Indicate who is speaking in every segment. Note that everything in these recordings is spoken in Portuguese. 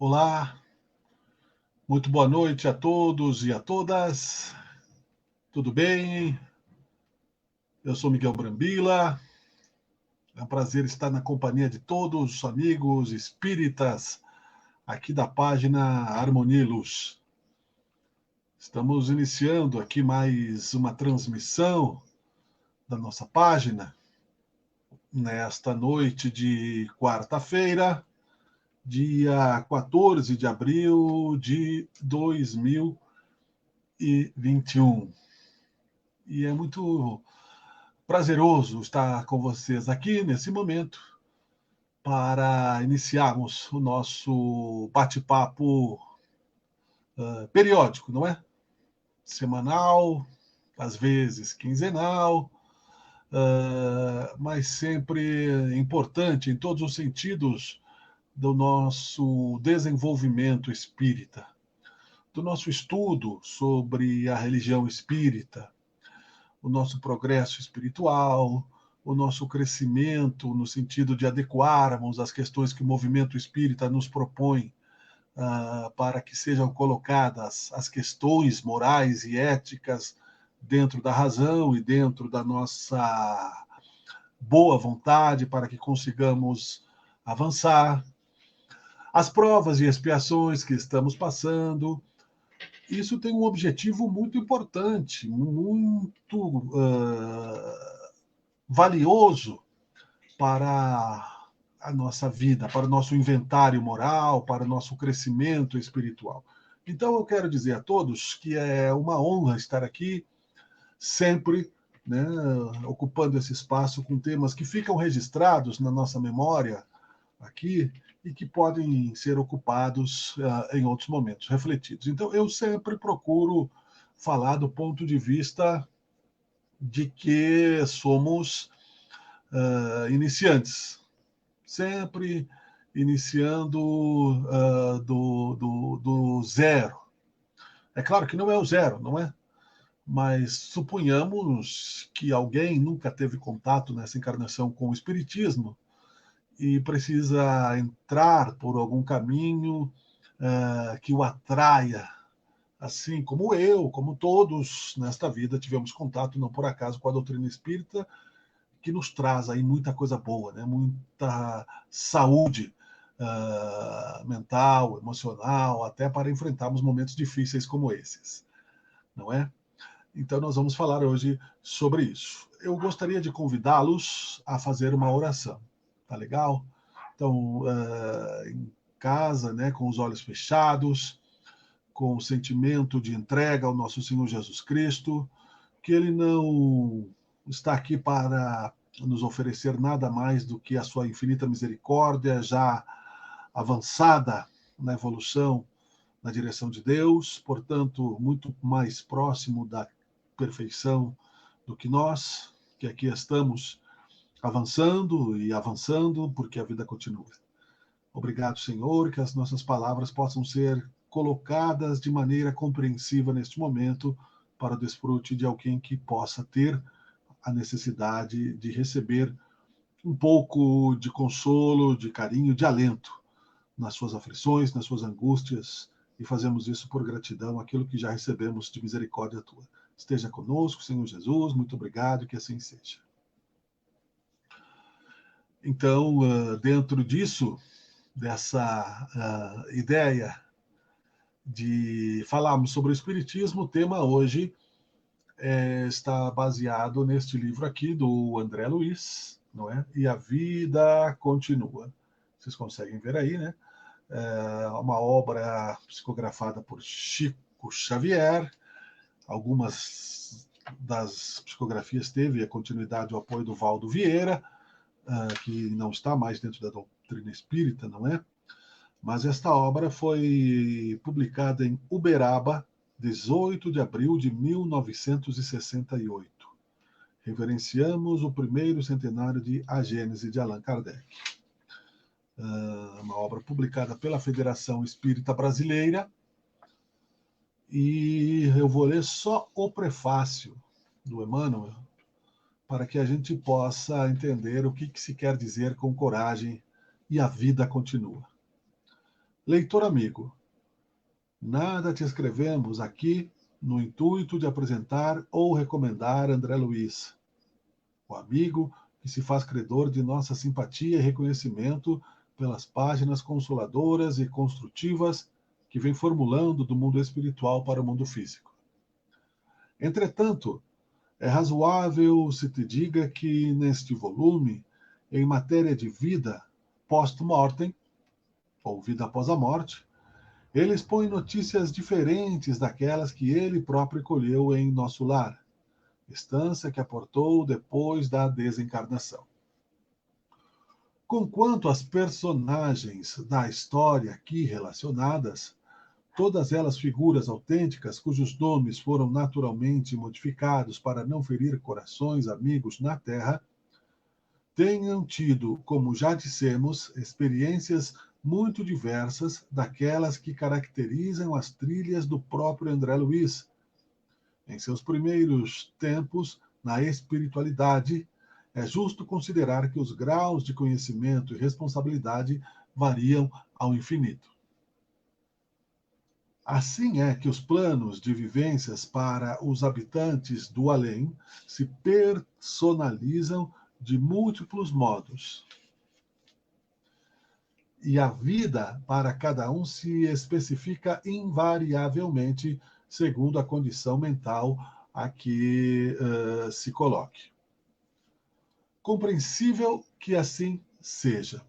Speaker 1: Olá, muito boa noite a todos e a todas. Tudo bem? Eu sou Miguel Brambila. É um prazer estar na companhia de todos os amigos espíritas aqui da página Harmonia e Luz. Estamos iniciando aqui mais uma transmissão da nossa página nesta noite de quarta-feira, dia 14 de abril de 2021. E é muito prazeroso estar com vocês aqui nesse momento para iniciarmos o nosso bate-papo periódico, não é? Semanal, às vezes quinzenal, mas sempre importante em todos os sentidos do nosso desenvolvimento espírita, do nosso estudo sobre a religião espírita, o nosso progresso espiritual, o nosso crescimento no sentido de adequarmos as questões que o movimento espírita nos propõe para que sejam colocadas as questões morais e éticas dentro da razão e dentro da nossa boa vontade para que consigamos avançar. As provas e expiações que estamos passando, isso tem um objetivo muito importante, muito valioso para a nossa vida, para o nosso inventário moral, para o nosso crescimento espiritual. Então, eu quero dizer a todos que é uma honra estar aqui, sempre, né, ocupando esse espaço com temas que ficam registrados na nossa memória aqui e que podem ser ocupados em outros momentos, refletidos. Então, eu sempre procuro falar do ponto de vista de que somos iniciantes, sempre iniciando do zero. É claro que não é o zero, não é? Mas suponhamos que alguém nunca teve contato nessa encarnação com o Espiritismo e precisa entrar por algum caminho que o atraia, assim como eu, como todos nesta vida tivemos contato, não por acaso, com a doutrina espírita, que nos traz aí muita coisa boa, né? Muita saúde mental, emocional, até para enfrentarmos momentos difíceis como esses, não é? Então nós vamos falar hoje sobre isso. Eu gostaria de convidá-los a fazer uma oração, tá legal? Então, em casa, né, com os olhos fechados, com o sentimento de entrega ao nosso Senhor Jesus Cristo, que Ele não está aqui para nos oferecer nada mais do que a sua infinita misericórdia, já avançada na evolução, na direção de Deus, portanto, muito mais próximo da perfeição do que nós, que aqui estamos avançando e avançando, porque a vida continua. Obrigado, Senhor, que as nossas palavras possam ser colocadas de maneira compreensiva neste momento para o desfrute de alguém que possa ter a necessidade de receber um pouco de consolo, de carinho, de alento nas suas aflições, nas suas angústias, e fazemos isso por gratidão àquilo que já recebemos de misericórdia tua. Esteja conosco, Senhor Jesus, muito obrigado, que assim seja. Então, dentro disso, dessa ideia de falarmos sobre o Espiritismo, o tema hoje está baseado neste livro aqui do André Luiz, não é? E a vida continua. Vocês conseguem ver aí, né? É uma obra psicografada por Chico Xavier. Algumas das psicografias teve a continuidade e o apoio do Valdo Vieira, que não está mais dentro da doutrina espírita, não é? Mas esta obra foi publicada em Uberaba, 18 de abril de 1968. Reverenciamos o primeiro centenário de A Gênese de Allan Kardec. Uma obra publicada pela Federação Espírita Brasileira. E eu vou ler só o prefácio do Emmanuel, para que a gente possa entender o que se quer dizer com coragem e a vida continua. Leitor amigo, nada te escrevemos aqui no intuito de apresentar ou recomendar André Luiz, o amigo que se faz credor de nossa simpatia e reconhecimento pelas páginas consoladoras e construtivas que vem formulando do mundo espiritual para o mundo físico. Entretanto, é razoável se te diga que neste volume, em matéria de vida post-mortem, ou vida após a morte, ele expõe notícias diferentes daquelas que ele próprio colheu em nosso lar, estância que aportou depois da desencarnação. Conquanto as personagens da história aqui relacionadas, todas elas figuras autênticas cujos nomes foram naturalmente modificados para não ferir corações amigos na Terra, tenham tido, como já dissemos, experiências muito diversas daquelas que caracterizam as trilhas do próprio André Luiz. Em seus primeiros tempos na espiritualidade, é justo considerar que os graus de conhecimento e responsabilidade variam ao infinito. Assim é que os planos de vivências para os habitantes do além se personalizam de múltiplos modos. E a vida para cada um se especifica invariavelmente segundo a condição mental a que se coloque. Compreensível que assim seja.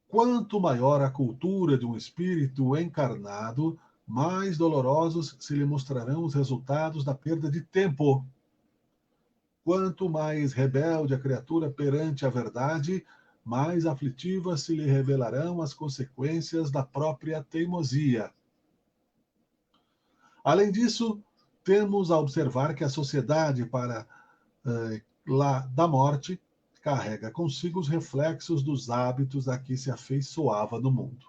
Speaker 1: Quanto maior a cultura de um espírito encarnado, mais dolorosos se lhe mostrarão os resultados da perda de tempo. Quanto mais rebelde a criatura perante a verdade, mais aflitivas se lhe revelarão as consequências da própria teimosia. Além disso, temos a observar que a sociedade para lá da morte carrega consigo os reflexos dos hábitos a que se afeiçoava no mundo.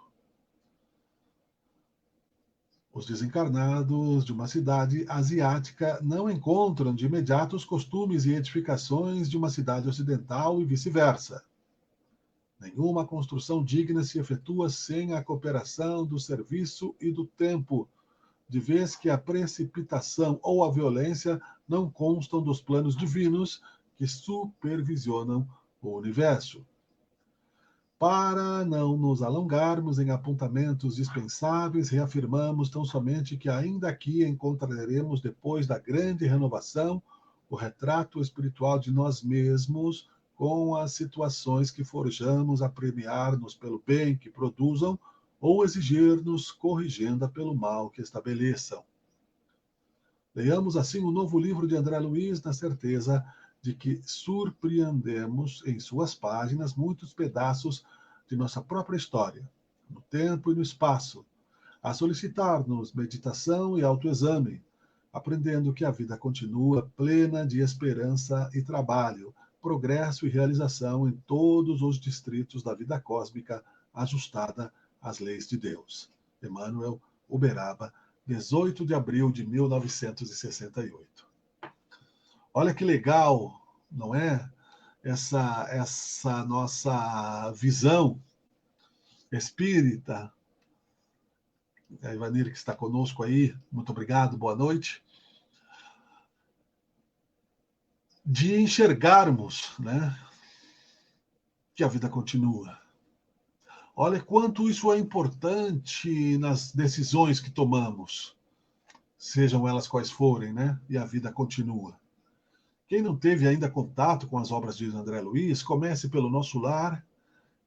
Speaker 1: Os desencarnados de uma cidade asiática não encontram de imediato os costumes e edificações de uma cidade ocidental e vice-versa. Nenhuma construção digna se efetua sem a cooperação do serviço e do tempo, de vez que a precipitação ou a violência não constam dos planos divinos que supervisionam o universo. Para não nos alongarmos em apontamentos dispensáveis, reafirmamos tão somente que ainda aqui encontraremos, depois da grande renovação, o retrato espiritual de nós mesmos, com as situações que forjamos a premiar-nos pelo bem que produzam ou exigir-nos corrigenda pelo mal que estabeleçam. Leiamos assim o novo livro de André Luiz, na certeza de que surpreendemos em suas páginas muitos pedaços de nossa própria história, no tempo e no espaço, a solicitar-nos meditação e autoexame, aprendendo que a vida continua plena de esperança e trabalho, progresso e realização em todos os distritos da vida cósmica ajustada às leis de Deus. Emmanuel Uberaba, 18 de abril de 1968. Olha que legal, não é? Essa nossa visão espírita. A Ivanir que está conosco aí, muito obrigado, boa noite. De enxergarmos, né, que a vida continua. Olha quanto isso é importante nas decisões que tomamos, sejam elas quais forem, né? E a vida continua. Quem não teve ainda contato com as obras de André Luiz, comece pelo nosso lar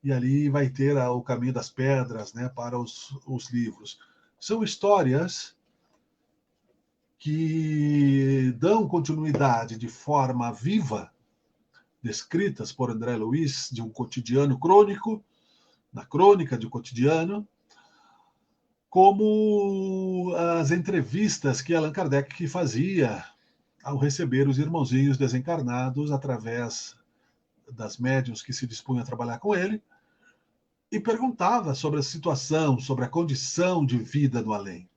Speaker 1: e ali vai ter o caminho das pedras, né, para os livros. São histórias que dão continuidade de forma viva, descritas por André Luiz, de um cotidiano crônico, na crônica de um cotidiano, como as entrevistas que Allan Kardec fazia ao receber os irmãozinhos desencarnados através das médiuns que se dispunham a trabalhar com ele, e perguntava sobre a situação, sobre a condição de vida no além.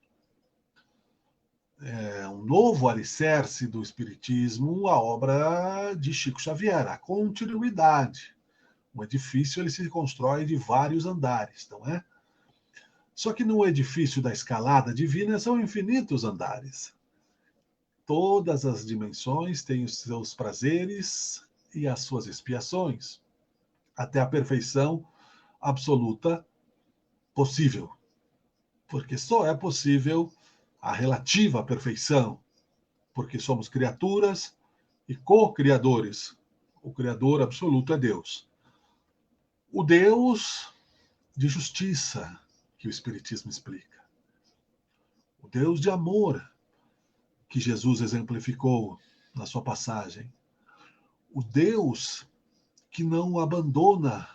Speaker 1: É um novo alicerce do Espiritismo, a obra de Chico Xavier, a continuidade. Um edifício ele se constrói de vários andares, não é? Só que no edifício da escalada divina são infinitos andares. Todas as dimensões têm os seus prazeres e as suas expiações, até a perfeição absoluta possível. Porque só é possível a relativa perfeição, porque somos criaturas e co-criadores. O Criador absoluto é Deus. O Deus de justiça, que o Espiritismo explica. O Deus de amor, que Jesus exemplificou na sua passagem. O Deus que não abandona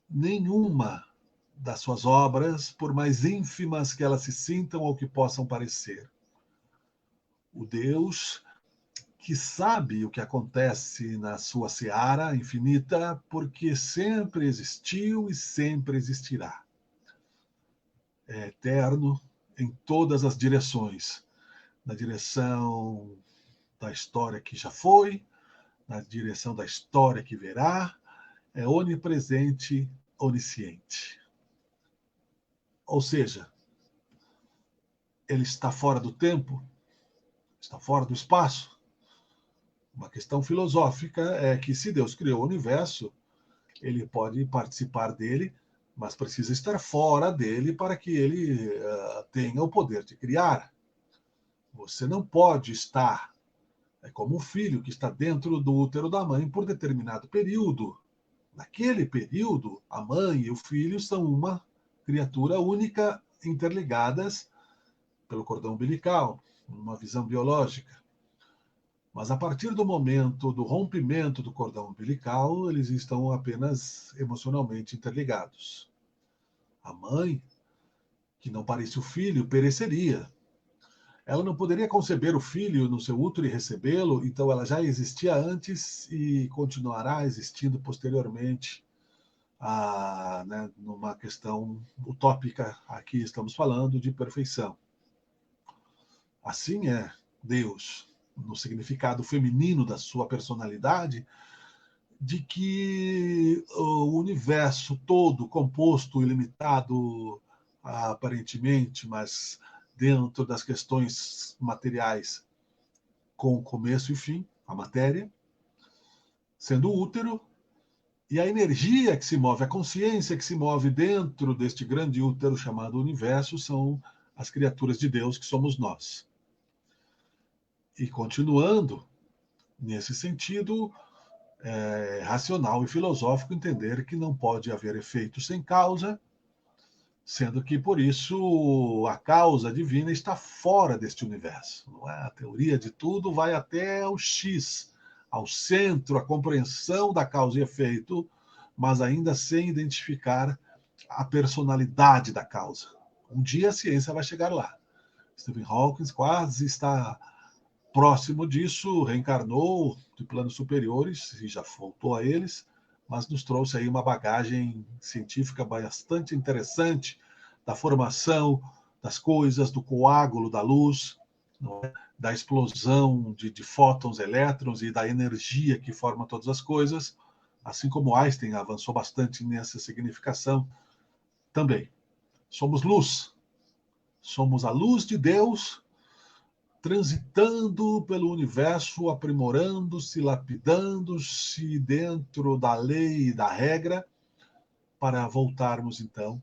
Speaker 1: nenhuma das suas obras, por mais ínfimas que elas se sintam ou que possam parecer. O Deus que sabe o que acontece na sua seara infinita, porque sempre existiu e sempre existirá. É eterno em todas as direções. Na direção da história que já foi, na direção da história que virá, é onipresente, onisciente. Ou seja, ele está fora do tempo, está fora do espaço. Uma questão filosófica é que se Deus criou o universo, ele pode participar dele, mas precisa estar fora dele para que ele tenha o poder de criar. Você não pode estar, é como um filho que está dentro do útero da mãe por determinado período. Naquele período, a mãe e o filho são uma criatura única, interligadas pelo cordão umbilical, uma visão biológica. Mas a partir do momento do rompimento do cordão umbilical, eles estão apenas emocionalmente interligados. A mãe, que não parecia o filho, pereceria. Ela não poderia conceber o filho no seu útero e recebê-lo, então ela já existia antes e continuará existindo posteriormente, numa questão utópica. Aqui estamos falando de perfeição. Assim é Deus, no significado feminino da sua personalidade, de que o universo todo, composto, ilimitado, aparentemente, mas dentro das questões materiais, com começo e fim, a matéria, sendo o útero, e a energia que se move, a consciência que se move dentro deste grande útero chamado universo, são as criaturas de Deus, que somos nós. E continuando, nesse sentido, é racional e filosófico entender que não pode haver efeito sem causa, sendo que, por isso, a causa divina está fora deste universo. Não é? A teoria de tudo vai até o X, ao centro, a compreensão da causa e efeito, mas ainda sem identificar a personalidade da causa. Um dia a ciência vai chegar lá. Stephen Hawking quase está próximo disso, reencarnou de planos superiores e já voltou a eles, mas nos trouxe aí uma bagagem científica bastante interessante da formação das coisas, do coágulo da luz, da explosão de fótons, elétrons e da energia que forma todas as coisas, assim como Einstein avançou bastante nessa significação também. Somos luz, somos a luz de Deus transitando pelo universo, aprimorando-se, lapidando-se dentro da lei e da regra, para voltarmos, então,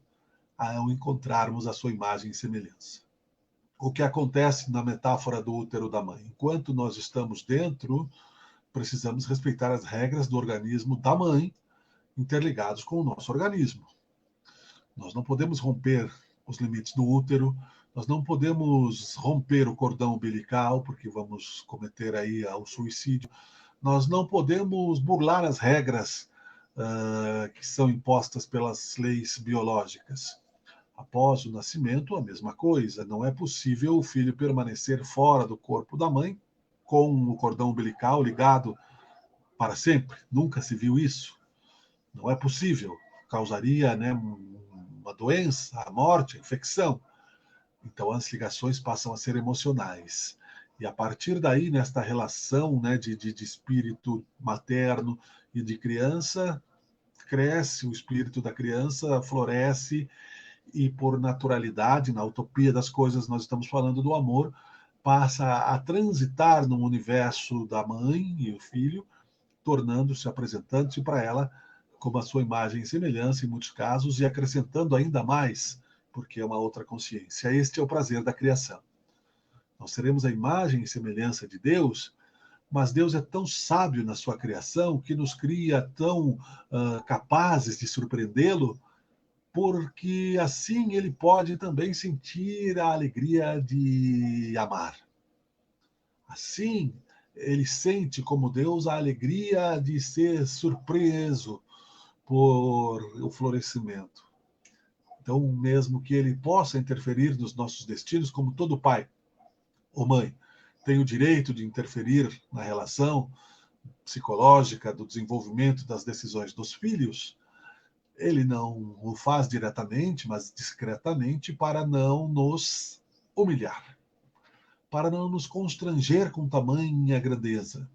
Speaker 1: ao encontrarmos a sua imagem e semelhança. O que acontece na metáfora do útero da mãe? Enquanto nós estamos dentro, precisamos respeitar as regras do organismo da mãe, interligados com o nosso organismo. Nós não podemos romper os limites do útero, nós não podemos romper o cordão umbilical, porque vamos cometer aí o suicídio. Nós não podemos burlar as regras que são impostas pelas leis biológicas. Após o nascimento, a mesma coisa. Não é possível o filho permanecer fora do corpo da mãe com o cordão umbilical ligado para sempre. Nunca se viu isso. Não é possível. Causaria, uma doença, a morte, a infecção. Então, as ligações passam a ser emocionais. E a partir daí, nesta relação de espírito materno e de criança, cresce o espírito da criança, floresce e por naturalidade, na utopia das coisas, nós estamos falando do amor, passa a transitar no universo da mãe e o filho, tornando-se, apresentando-se para ela como a sua imagem e semelhança, em muitos casos, e acrescentando ainda mais, porque é uma outra consciência. Este é o prazer da criação. Nós seremos a imagem e semelhança de Deus, mas Deus é tão sábio na sua criação, que nos cria tão capazes de surpreendê-lo, porque assim ele pode também sentir a alegria de amar. Assim, ele sente como Deus a alegria de ser surpreso por o florescimento. Então, mesmo que ele possa interferir nos nossos destinos, como todo pai ou mãe tem o direito de interferir na relação psicológica do desenvolvimento das decisões dos filhos, ele não o faz diretamente, mas discretamente, para não nos humilhar, para não nos constranger com tamanha grandeza,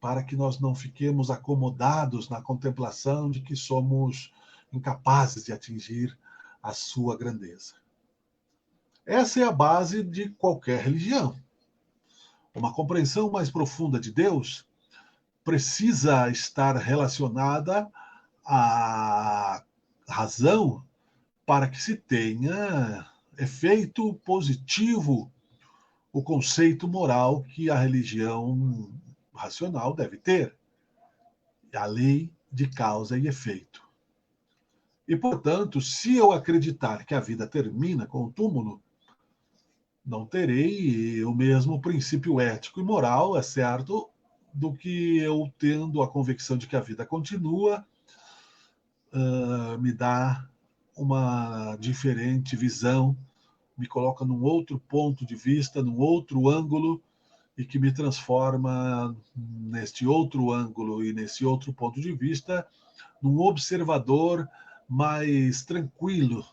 Speaker 1: para que nós não fiquemos acomodados na contemplação de que somos incapazes de atingir a sua grandeza. Essa é a base de qualquer religião. Uma compreensão mais profunda de Deus precisa estar relacionada à razão para que se tenha efeito positivo o conceito moral que a religião racional deve ter, a lei de causa e efeito. E, portanto, se eu acreditar que a vida termina com o túmulo, não terei o mesmo princípio ético e moral, é certo, do que eu tendo a convicção de que a vida continua, me dá uma diferente visão, me coloca num outro ponto de vista, num outro ângulo, e que me transforma neste outro ângulo e nesse outro ponto de vista, num observador mais tranquilo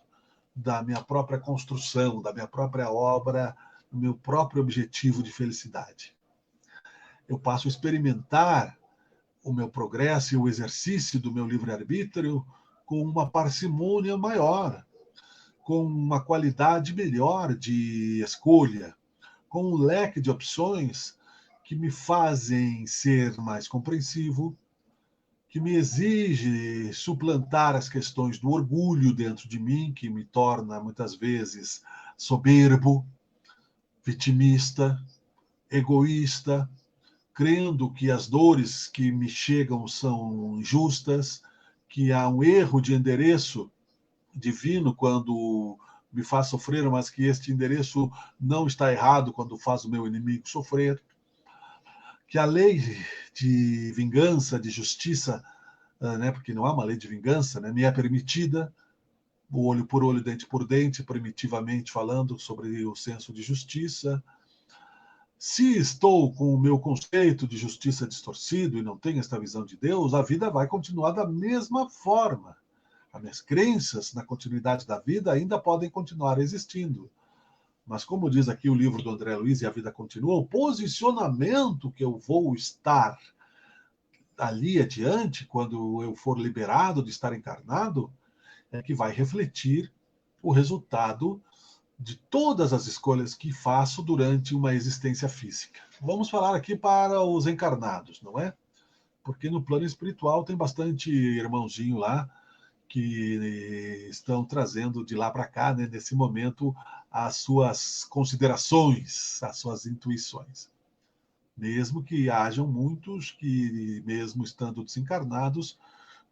Speaker 1: da minha própria construção, da minha própria obra, do meu próprio objetivo de felicidade. Eu passo a experimentar o meu progresso e o exercício do meu livre-arbítrio com uma parcimônia maior, com uma qualidade melhor de escolha, com um leque de opções que me fazem ser mais compreensivo, que me exige suplantar as questões do orgulho dentro de mim, que me torna, muitas vezes, soberbo, vitimista, egoísta, crendo que as dores que me chegam são injustas, que há um erro de endereço divino quando me faz sofrer, mas que este endereço não está errado quando faz o meu inimigo sofrer, que a lei de vingança, de justiça, porque não há uma lei de vingança, me é permitida, o olho por olho, dente por dente, primitivamente falando sobre o senso de justiça. Se estou com o meu conceito de justiça distorcido e não tenho esta visão de Deus, a vida vai continuar da mesma forma. As minhas crenças na continuidade da vida ainda podem continuar existindo. Mas, como diz aqui o livro do André Luiz, E a Vida Continua, o posicionamento que eu vou estar ali adiante, quando eu for liberado de estar encarnado, é que vai refletir o resultado de todas as escolhas que faço durante uma existência física. Vamos falar aqui para os encarnados, não é? Porque no plano espiritual tem bastante irmãozinho lá que estão trazendo de lá para cá, nesse momento, as suas considerações, as suas intuições. Mesmo que hajam muitos que, mesmo estando desencarnados,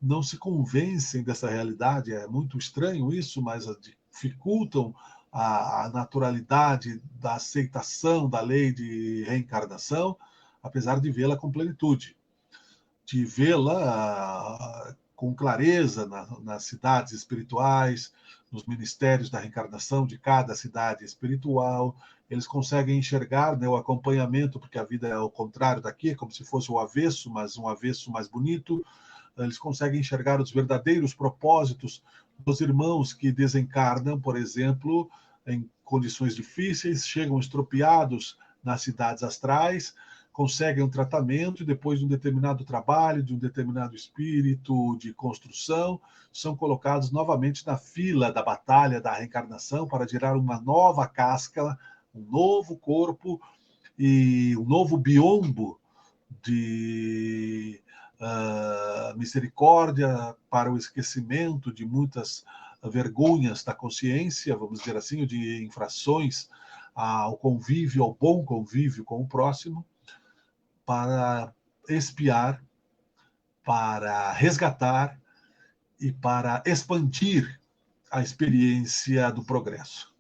Speaker 1: não se convencem dessa realidade. É muito estranho isso, mas dificultam a naturalidade da aceitação da lei de reencarnação, apesar de vê-la com plenitude, de vê-la com clareza nas cidades espirituais, nos ministérios da reencarnação de cada cidade espiritual. Eles conseguem enxergar o acompanhamento, porque a vida é o contrário daqui, é como se fosse o avesso, mas um avesso mais bonito. Eles conseguem enxergar os verdadeiros propósitos dos irmãos que desencarnam, por exemplo, em condições difíceis, chegam estropiados nas cidades astrais, conseguem um tratamento e depois de um determinado trabalho, de um determinado espírito de construção, são colocados novamente na fila da batalha da reencarnação para gerar uma nova casca, um novo corpo e um novo biombo de misericórdia para o esquecimento de muitas vergonhas da consciência, vamos dizer assim, de infrações ao convívio, ao bom convívio com o próximo, para expiar, para resgatar e para expandir a experiência do progresso.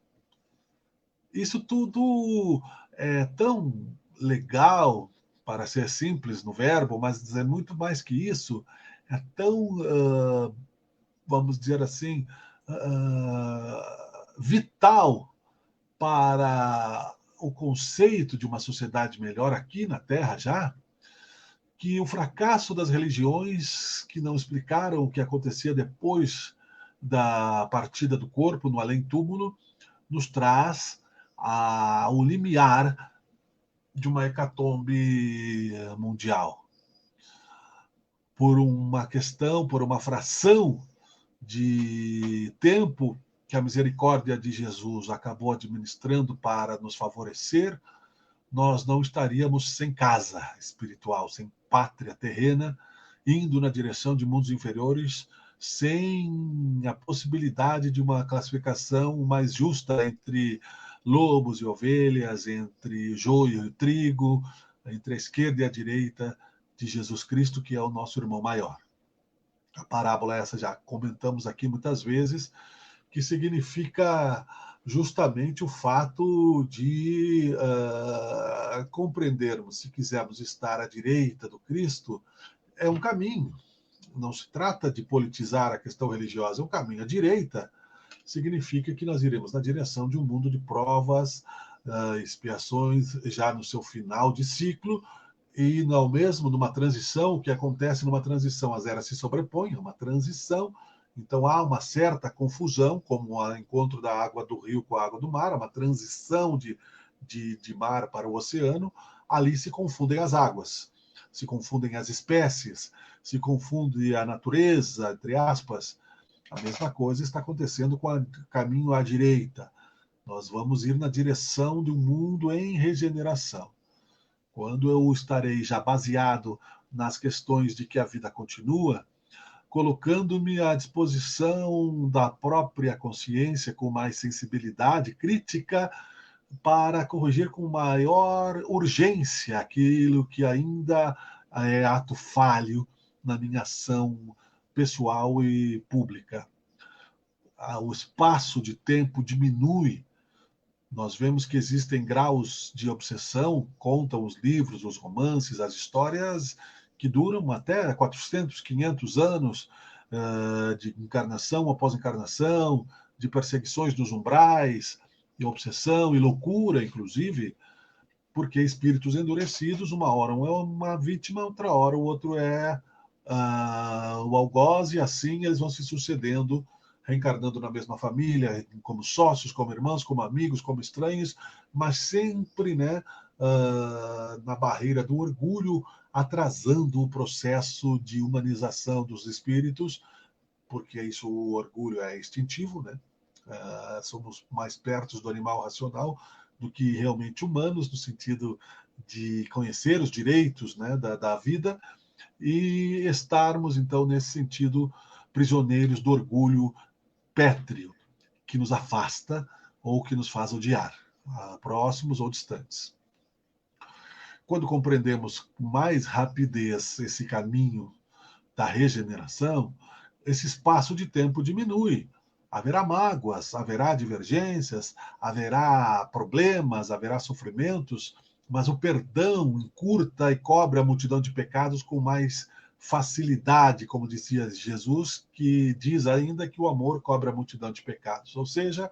Speaker 1: Isso tudo é tão legal para ser simples no verbo, mas é muito mais que isso. É tão, vamos dizer assim, vital para o conceito de uma sociedade melhor aqui na Terra já, que o fracasso das religiões que não explicaram o que acontecia depois da partida do corpo no além-túmulo nos traz o limiar de uma hecatombe mundial. Por uma questão, por uma fração de tempo que a misericórdia de Jesus acabou administrando para nos favorecer, nós não estaríamos sem casa espiritual, sem pátria terrena, indo na direção de mundos inferiores, sem a possibilidade de uma classificação mais justa entre lobos e ovelhas, entre joio e trigo, entre a esquerda e a direita de Jesus Cristo, que é o nosso irmão maior. A parábola essa já comentamos aqui muitas vezes, que significa justamente o fato de compreendermos, se quisermos estar à direita do Cristo, é um caminho. Não se trata de politizar a questão religiosa, é um caminho à direita. Significa que nós iremos na direção de um mundo de provas, expiações, já no seu final de ciclo, e não mesmo numa transição, o que acontece numa transição, as eras se sobrepõem, é uma transição, então há uma certa confusão, como o encontro da água do rio com a água do mar, uma transição de mar para o oceano, ali se confundem as águas, se confundem as espécies, se confunde a natureza, entre aspas. A mesma coisa está acontecendo com o caminho à direita. Nós vamos ir na direção de um mundo em regeneração. Quando eu estarei já baseado nas questões de que a vida continua, colocando-me à disposição da própria consciência com mais sensibilidade crítica para corrigir com maior urgência aquilo que ainda é ato falho na minha ação pessoal e pública. O espaço de tempo diminui. Nós vemos que existem graus de obsessão, contam os livros, os romances, as histórias que duram até 400, 500 anos de encarnação após encarnação, de perseguições dos umbrais, e obsessão e loucura, inclusive, porque espíritos endurecidos, uma hora um é uma vítima, outra hora o outro é o algoz, e assim eles vão se sucedendo, reencarnando na mesma família, como sócios, como irmãos, como amigos, como estranhos, mas sempre, né, na barreira do orgulho, atrasando o processo de humanização dos espíritos, porque isso, o orgulho é instintivo, né? Somos mais perto do animal racional do que realmente humanos, no sentido de conhecer os direitos, né, da vida, e estarmos, então, nesse sentido, prisioneiros do orgulho pétreo, que nos afasta ou que nos faz odiar, próximos ou distantes. Quando compreendemos com mais rapidez esse caminho da regeneração, esse espaço de tempo diminui. Haverá mágoas, haverá divergências, haverá problemas, haverá sofrimentos, mas o perdão encurta e cobre a multidão de pecados com mais facilidade, como dizia Jesus, que diz ainda que o amor cobre a multidão de pecados. Ou seja,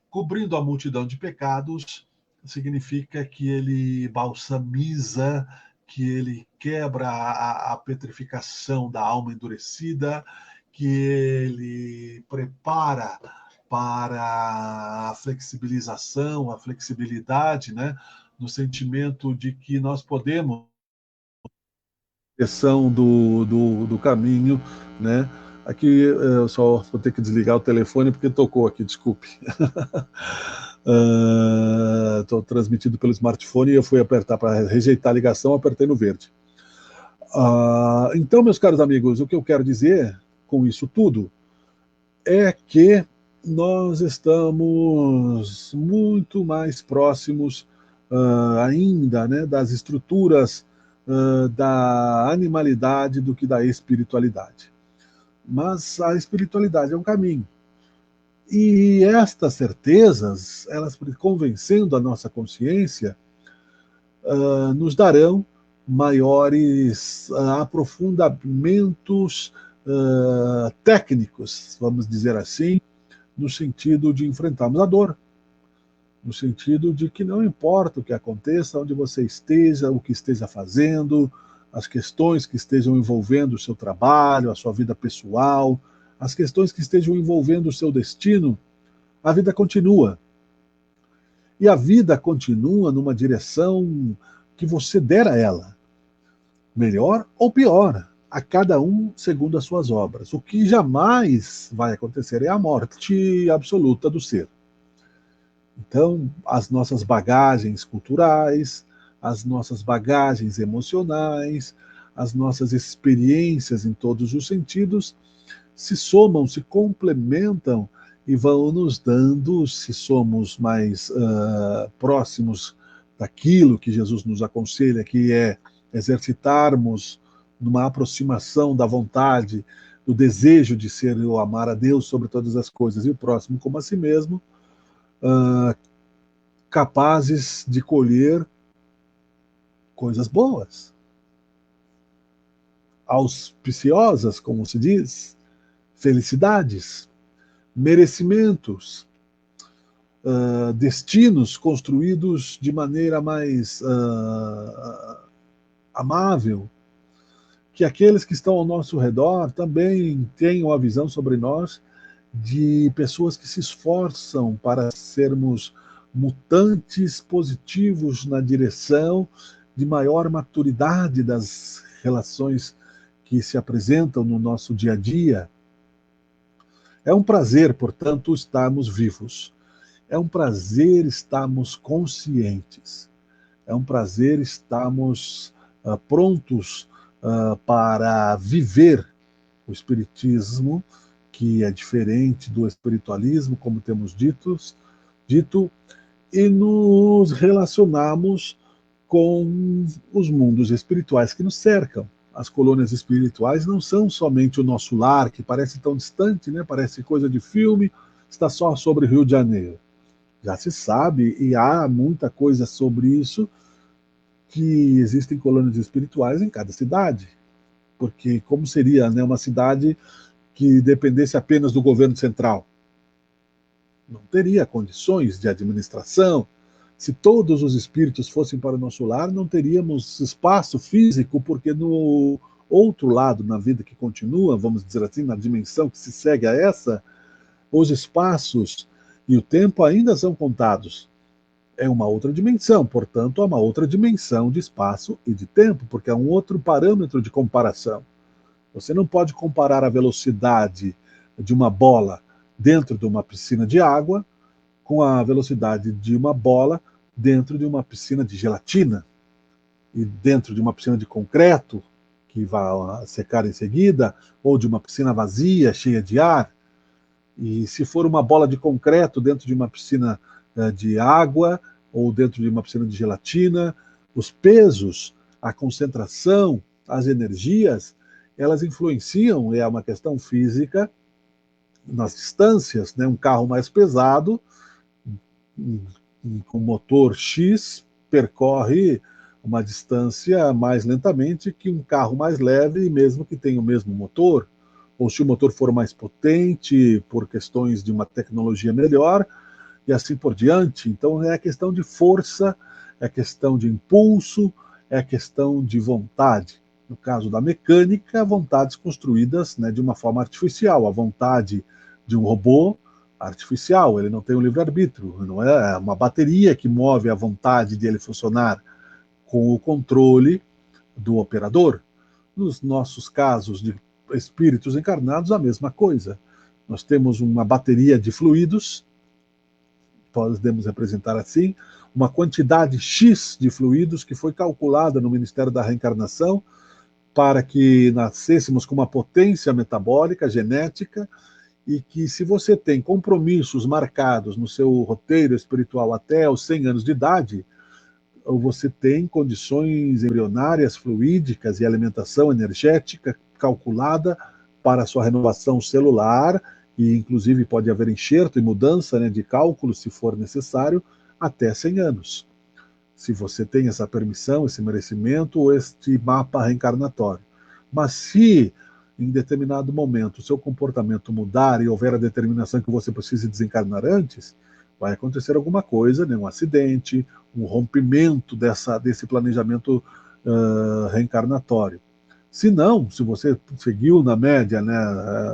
Speaker 1: cobrindo a multidão de pecados, significa que ele balsamiza, que ele quebra a petrificação da alma endurecida, que ele prepara para a flexibilização, a flexibilidade, né, no sentimento de que nós podemos direção do caminho, né? Aqui eu só vou ter que desligar o telefone porque tocou aqui, desculpe. Estou transmitido pelo smartphone e eu fui apertar para rejeitar a ligação, apertei no verde. Então, meus caros amigos, o que eu quero dizer com isso tudo é que nós estamos muito mais próximos ainda, né, das estruturas da animalidade do que da espiritualidade. Mas a espiritualidade é um caminho. E estas certezas, elas convencendo a nossa consciência, nos darão maiores aprofundamentos técnicos, vamos dizer assim, no sentido de enfrentarmos a dor, no sentido de que não importa o que aconteça, onde você esteja, o que esteja fazendo, as questões que estejam envolvendo o seu trabalho, a sua vida pessoal, as questões que estejam envolvendo o seu destino, a vida continua. E a vida continua numa direção que você der a ela, melhor ou pior, a cada um segundo as suas obras. O que jamais vai acontecer é a morte absoluta do ser. Então, as nossas bagagens culturais, as nossas bagagens emocionais, as nossas experiências em todos os sentidos se somam, se complementam e vão nos dando, se somos mais próximos daquilo que Jesus nos aconselha, que é exercitarmos numa aproximação da vontade, do desejo de ser ou amar a Deus sobre todas as coisas e o próximo como a si mesmo, capazes de colher coisas boas, auspiciosas, como se diz, felicidades, merecimentos, destinos construídos de maneira mais amável, que aqueles que estão ao nosso redor também tenham a visão sobre nós de pessoas que se esforçam para sermos mutantes positivos na direção de maior maturidade das relações que se apresentam no nosso dia a dia. É um prazer, portanto, estarmos vivos. É um prazer estarmos conscientes. É um prazer estarmos prontos para viver o espiritismo, que é diferente do espiritualismo, como temos dito, e nos relacionarmos com os mundos espirituais que nos cercam. As colônias espirituais não são somente o nosso lar, que parece tão distante, né? Parece coisa de filme, está só sobre o Rio de Janeiro. Já se sabe, e há muita coisa sobre isso, que existem colônias espirituais em cada cidade. Porque como seria, né, uma cidade que dependesse apenas do governo central? Não teria condições de administração. Se todos os espíritos fossem para o nosso lar, não teríamos espaço físico, porque no outro lado, na vida que continua, vamos dizer assim, na dimensão que se segue a essa, os espaços e o tempo ainda são contados. É uma outra dimensão, portanto, é uma outra dimensão de espaço e de tempo, porque é um outro parâmetro de comparação. Você não pode comparar a velocidade de uma bola dentro de uma piscina de água com a velocidade de uma bola dentro de uma piscina de gelatina e dentro de uma piscina de concreto, que vai secar em seguida, ou de uma piscina vazia, cheia de ar. E se for uma bola de concreto dentro de uma piscina de água ou dentro de uma piscina de gelatina, os pesos, a concentração, as energias, elas influenciam, é uma questão física, nas distâncias, né? Um carro mais pesado, com motor X, percorre uma distância mais lentamente que um carro mais leve, mesmo que tenha o mesmo motor. Ou se o motor for mais potente, por questões de uma tecnologia melhor, e assim por diante. Então é a questão de força, é a questão de impulso, é a questão de vontade. No caso da mecânica, vontades construídas, né, de uma forma artificial. A vontade de um robô artificial, ele não tem um livre-arbítrio, não é uma bateria que move a vontade de ele funcionar com o controle do operador. Nos nossos casos de espíritos encarnados, a mesma coisa. Nós temos uma bateria de fluidos, podemos representar assim, uma quantidade X de fluidos que foi calculada no Ministério da Reencarnação para que nascêssemos com uma potência metabólica, genética, e que se você tem compromissos marcados no seu roteiro espiritual até os 100 anos de idade, ou você tem condições embrionárias, fluídicas e alimentação energética calculada para a sua renovação celular, e inclusive pode haver enxerto e mudança, né, de cálculo, se for necessário, até 100 anos. Se você tem essa permissão, esse merecimento ou este mapa reencarnatório. Mas se em determinado momento o seu comportamento mudar e houver a determinação que você precise desencarnar antes, vai acontecer alguma coisa, né, um acidente, um rompimento desse planejamento reencarnatório. Se não, se você seguiu na média, né,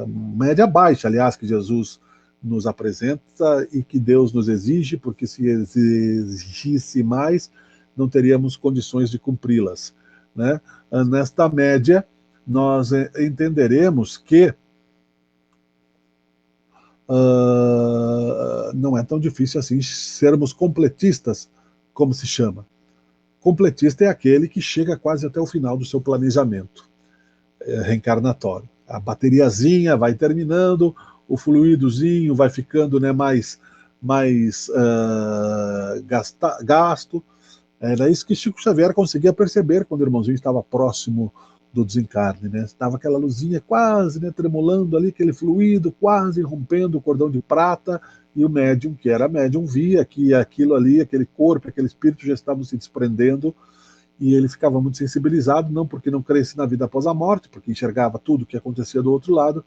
Speaker 1: média baixa, aliás, que Jesus nos apresenta e que Deus nos exige, porque se exigisse mais, não teríamos condições de cumpri-las, né? Nesta média, nós entenderemos que não é tão difícil assim sermos completistas, como se chama. Completista é aquele que chega quase até o final do seu planejamento reencarnatório. A bateriazinha vai terminando, o fluidozinho vai ficando, né, mais gasto. Era isso que Chico Xavier conseguia perceber quando o irmãozinho estava próximo do desencarne, né? Estava aquela luzinha quase, né, tremulando ali, aquele fluido quase rompendo o cordão de prata, e o médium, que era médium, via que aquilo ali, aquele corpo, aquele espírito já estavam se desprendendo, e ele ficava muito sensibilizado, não porque não cresce na vida após a morte, porque enxergava tudo o que acontecia do outro lado,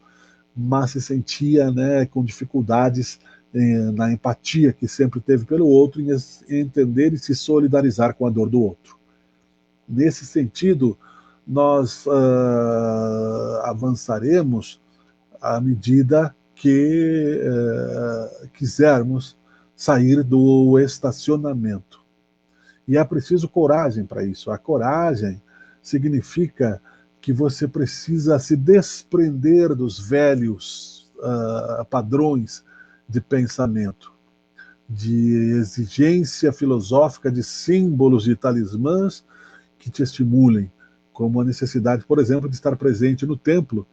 Speaker 1: mas se sentia, né, com dificuldades na empatia que sempre teve pelo outro, em entender e se solidarizar com a dor do outro. Nesse sentido, nós avançaremos à medida que quisermos sair do estacionamento. E é preciso coragem para isso. A coragem significa que você precisa se desprender dos velhos padrões de pensamento, de exigência filosófica de símbolos, de talismãs que te estimulem, como a necessidade, por exemplo, de estar presente no templo.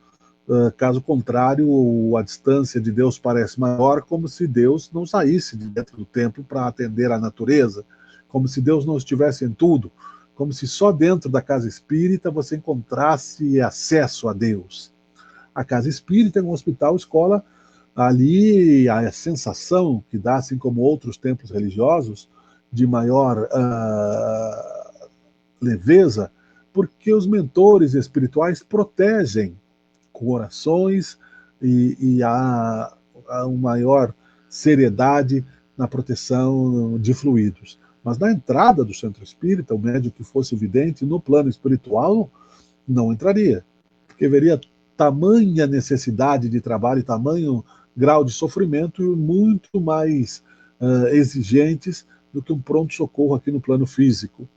Speaker 1: Caso contrário, a distância de Deus parece maior, como se Deus não saísse de dentro do templo para atender à natureza, como se Deus não estivesse em tudo, como se só dentro da casa espírita você encontrasse acesso a Deus. A casa espírita é um hospital, escola, ali a sensação que dá, assim como outros templos religiosos, de maior leveza, porque os mentores espirituais protegem com orações e há uma maior seriedade na proteção de fluidos. Mas na entrada do centro espírita, o médium que fosse vidente no plano espiritual não entraria, porque veria tamanha necessidade de trabalho e tamanho grau de sofrimento muito mais exigentes do que um pronto-socorro aqui no plano físico,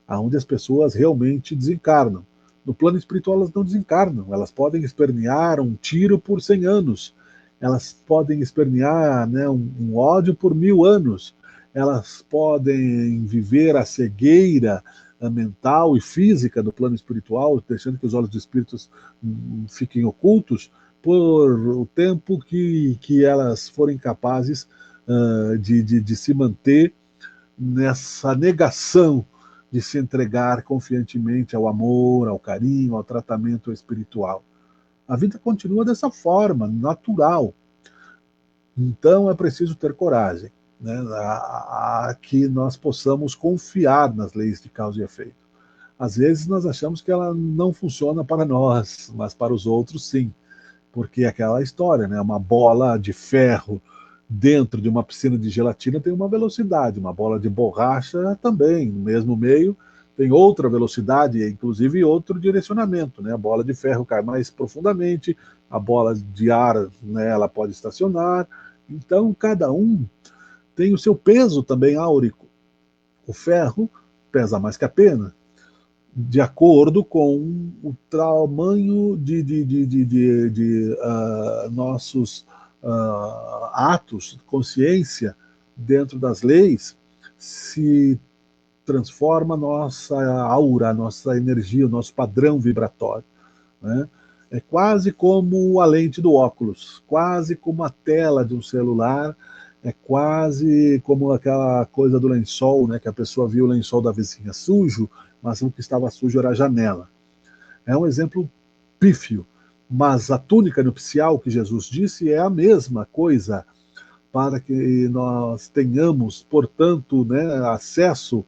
Speaker 1: onde as pessoas realmente desencarnam. No plano espiritual elas não desencarnam, elas podem espernear um tiro por 100 anos, elas podem espernear, né, um ódio por 1000 anos, elas podem viver a cegueira mental e física do plano espiritual, deixando que os olhos dos espíritos fiquem ocultos, por o tempo que elas forem capazes de se manter nessa negação de se entregar confiantemente ao amor, ao carinho, ao tratamento espiritual. A vida continua dessa forma, natural. Então é preciso ter coragem, né, a que nós possamos confiar nas leis de causa e efeito. Às vezes nós achamos que ela não funciona para nós, mas para os outros sim, porque é aquela história, né, uma bola de ferro dentro de uma piscina de gelatina tem uma velocidade, uma bola de borracha também, no mesmo meio, tem outra velocidade, inclusive outro direcionamento, né? A bola de ferro cai mais profundamente, a bola de ar, né, ela pode estacionar, Então, cada um tem o seu peso também áurico. O ferro pesa mais que a pena, de acordo com o tamanho de nossos atos, consciência, dentro das leis, se transforma a nossa aura, a nossa energia, o nosso padrão vibratório, né? É quase como a lente do óculos, quase como a tela de um celular, é quase como aquela coisa do lençol, né, que a pessoa viu o lençol da vizinha sujo, mas o que estava sujo era a janela. É um exemplo pífio, mas a túnica nupcial que Jesus disse é a mesma coisa, para que nós tenhamos, portanto, né, acesso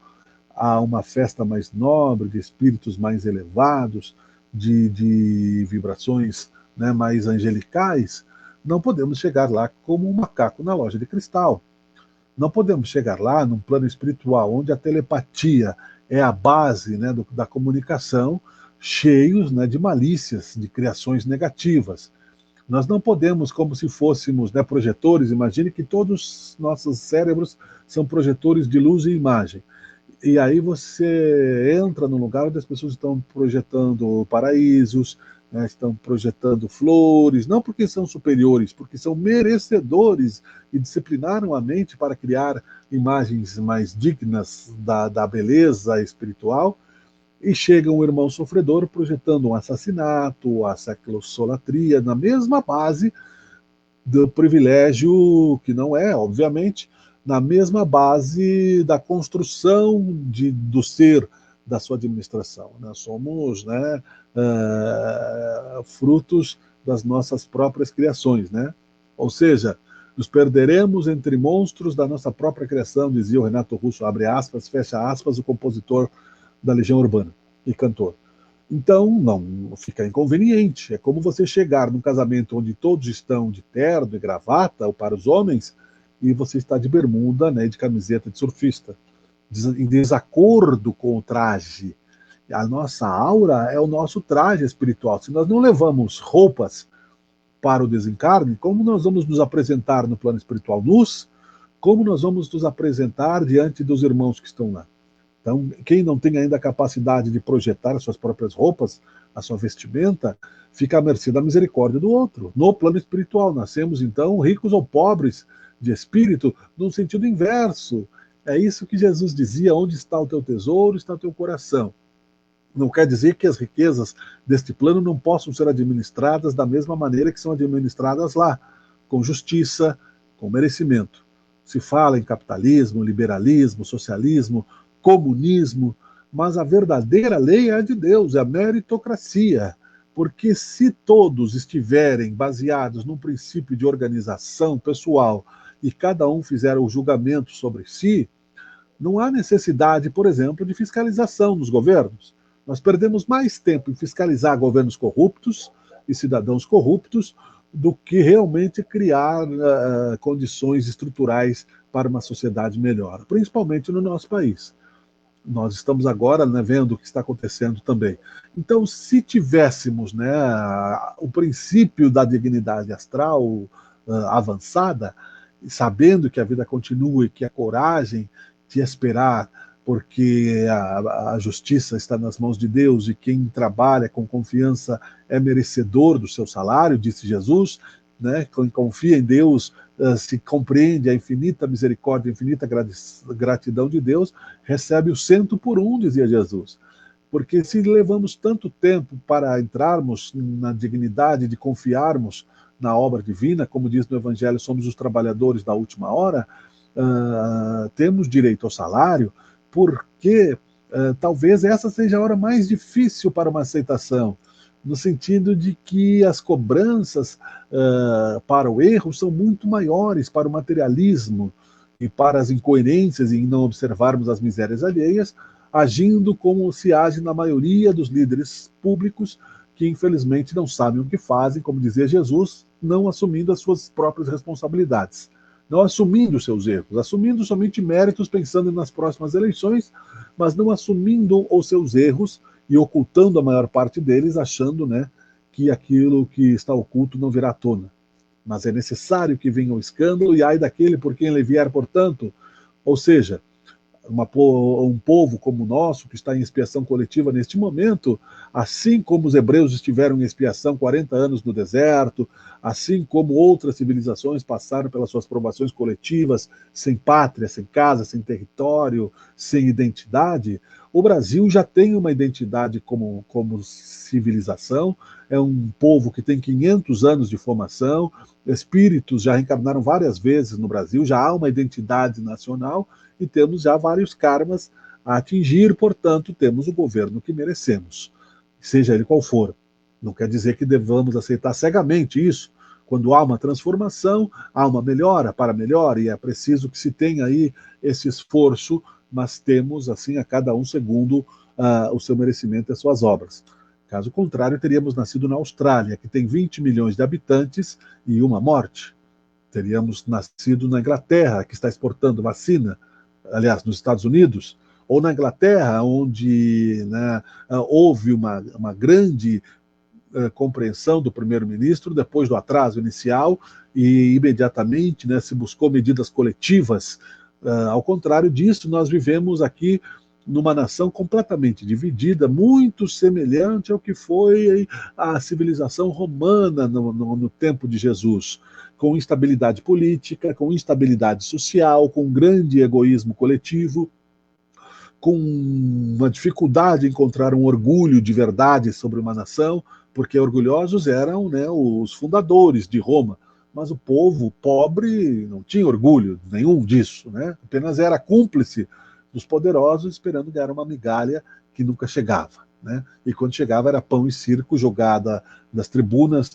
Speaker 1: a uma festa mais nobre, de espíritos mais elevados, de vibrações, né, mais angelicais. Não podemos chegar lá como um macaco na loja de cristal. Não podemos chegar lá num plano espiritual, onde a telepatia é a base, né, da comunicação, cheios, né, de malícias, de criações negativas. Nós não podemos, como se fôssemos, né, projetores, imagine que todos os nossos cérebros são projetores de luz e imagem. E aí você entra num lugar onde as pessoas estão projetando paraísos, né, estão projetando flores, não porque são superiores, porque são merecedores e disciplinaram a mente para criar imagens mais dignas da beleza espiritual. E chega um irmão sofredor projetando um assassinato, a sexolatria, na mesma base do privilégio, que não é, obviamente, na mesma base da construção do ser da sua administração. Nós somos, né, frutos das nossas próprias criações, né? Ou seja, nos perderemos entre monstros da nossa própria criação, dizia o Renato Russo, abre aspas, fecha aspas, o compositor da Legião Urbana e cantor. Então, não fica inconveniente. É como você chegar num casamento onde todos estão de terno e gravata, ou para os homens, e você está de bermuda, né, de camiseta de surfista, em desacordo com o traje. A nossa aura é o nosso traje espiritual. Se nós não levamos roupas para o desencarne, como nós vamos nos apresentar no plano espiritual nus? Como nós vamos nos apresentar diante dos irmãos que estão lá? Então, quem não tem ainda a capacidade de projetar as suas próprias roupas, a sua vestimenta, fica à mercê da misericórdia do outro. No plano espiritual, nascemos, então, ricos ou pobres de espírito, num sentido inverso. É isso que Jesus dizia: onde está o teu tesouro, está o teu coração. Não quer dizer que as riquezas deste plano não possam ser administradas da mesma maneira que são administradas lá, com justiça, com merecimento. Se fala em capitalismo, liberalismo, socialismo, comunismo, mas a verdadeira lei é a de Deus, é a meritocracia. Porque se todos estiverem baseados num princípio de organização pessoal e cada um fizer o julgamento sobre si, não há necessidade, por exemplo, de fiscalização nos governos. Nós perdemos mais tempo em fiscalizar governos corruptos e cidadãos corruptos do que realmente criar condições estruturais para uma sociedade melhor, principalmente no nosso país. Nós estamos agora, né, vendo o que está acontecendo também. Então, se tivéssemos, né, o princípio da dignidade astral avançada, sabendo que a vida continua e que a coragem de esperar, porque a justiça está nas mãos de Deus e quem trabalha com confiança é merecedor do seu salário, disse Jesus, né? Quem confia em Deus se compreende a infinita misericórdia, a infinita gratidão de Deus, recebe o 100 por 1, dizia Jesus. Porque se levamos tanto tempo para entrarmos na dignidade de confiarmos na obra divina, como diz no Evangelho, somos os trabalhadores da última hora, temos direito ao salário, porque talvez essa seja a hora mais difícil para uma aceitação, no sentido de que as cobranças para o erro são muito maiores, para o materialismo e para as incoerências em não observarmos as misérias alheias, agindo como se age na maioria dos líderes públicos que infelizmente não sabem o que fazem, como dizia Jesus, não assumindo as suas próprias responsabilidades, não assumindo os seus erros, assumindo somente méritos pensando nas próximas eleições, mas não assumindo os seus erros e ocultando a maior parte deles, achando, né, que aquilo que está oculto não virá à tona. mas é necessário que venha o escândalo, e ai daquele por quem ele vier, portanto. Ou seja, um povo como o nosso, que está em expiação coletiva neste momento, assim como os hebreus estiveram em expiação 40 anos no deserto, assim como outras civilizações passaram pelas suas provações coletivas, sem pátria, sem casa, sem território, sem identidade, o Brasil já tem uma identidade como civilização, é um povo que tem 500 anos de formação, espíritos já reencarnaram várias vezes no Brasil, já há uma identidade nacional, e temos já vários karmas a atingir, portanto, temos o governo que merecemos, seja ele qual for. Não quer dizer que devamos aceitar cegamente isso. Quando há uma transformação, há uma melhora para melhor, e é preciso que se tenha aí esse esforço, mas temos, assim, a cada um segundo o seu merecimento e as suas obras. Caso contrário, teríamos nascido na Austrália, que tem 20 milhões de habitantes e uma morte. Teríamos nascido na Inglaterra, que está exportando vacina, aliás, nos Estados Unidos, ou na Inglaterra, onde, né, houve uma grande compreensão do primeiro-ministro depois do atraso inicial e imediatamente, né, se buscou medidas coletivas. Ao contrário disso, nós vivemos aqui numa nação completamente dividida, muito semelhante ao que foi a civilização romana no tempo de Jesus, com instabilidade política, com instabilidade social, com grande egoísmo coletivo, com uma dificuldade em encontrar um orgulho de verdade sobre uma nação, porque orgulhosos eram, né, os fundadores de Roma, mas o povo pobre não tinha orgulho nenhum disso, né? Apenas era cúmplice dos poderosos, esperando ganhar uma migalha que nunca chegava, né? E quando chegava era pão e circo jogada das tribunas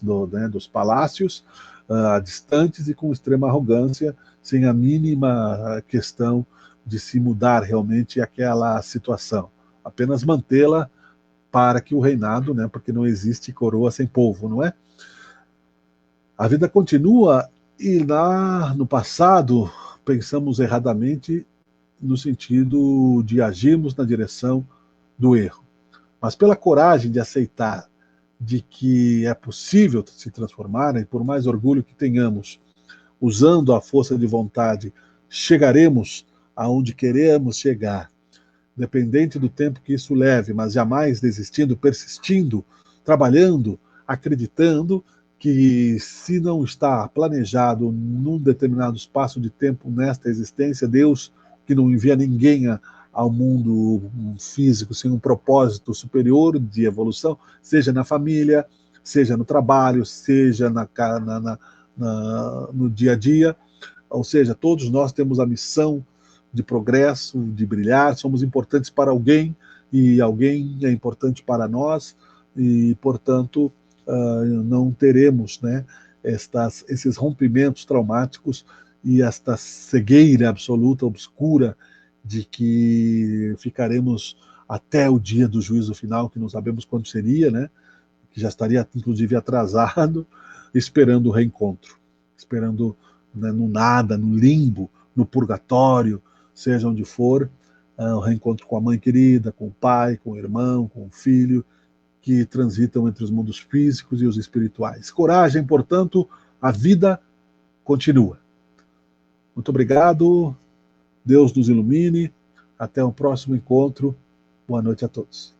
Speaker 1: dos palácios, distantes e com extrema arrogância, sem a mínima questão de se mudar realmente aquela situação, apenas mantê-la para que o reinado, né, porque não existe coroa sem povo, não é? A vida continua e lá no passado pensamos erradamente no sentido de agirmos na direção do erro. Mas pela coragem de aceitar de que é possível se transformar, e por mais orgulho que tenhamos, usando a força de vontade, chegaremos aonde queremos chegar, dependente do tempo que isso leve, mas jamais desistindo, persistindo, trabalhando, acreditando que se não está planejado num determinado espaço de tempo nesta existência, Deus, que não envia ninguém ao mundo físico sem um propósito superior de evolução, seja na família, seja no trabalho, seja no dia a dia, ou seja, todos nós temos a missão de progresso, de brilhar, somos importantes para alguém e alguém é importante para nós e, portanto, não teremos, né, esses rompimentos traumáticos e esta cegueira absoluta, obscura, de que ficaremos até o dia do juízo final, que não sabemos quando seria, né, que já estaria, inclusive, atrasado, esperando o reencontro, esperando, né, no nada, no limbo, no purgatório, seja onde for, o reencontro com a mãe querida, com o pai, com o irmão, com o filho, que transitam entre os mundos físicos e os espirituais. Coragem, portanto, a vida continua. Muito obrigado, Deus nos ilumine, até o próximo encontro, boa noite a todos.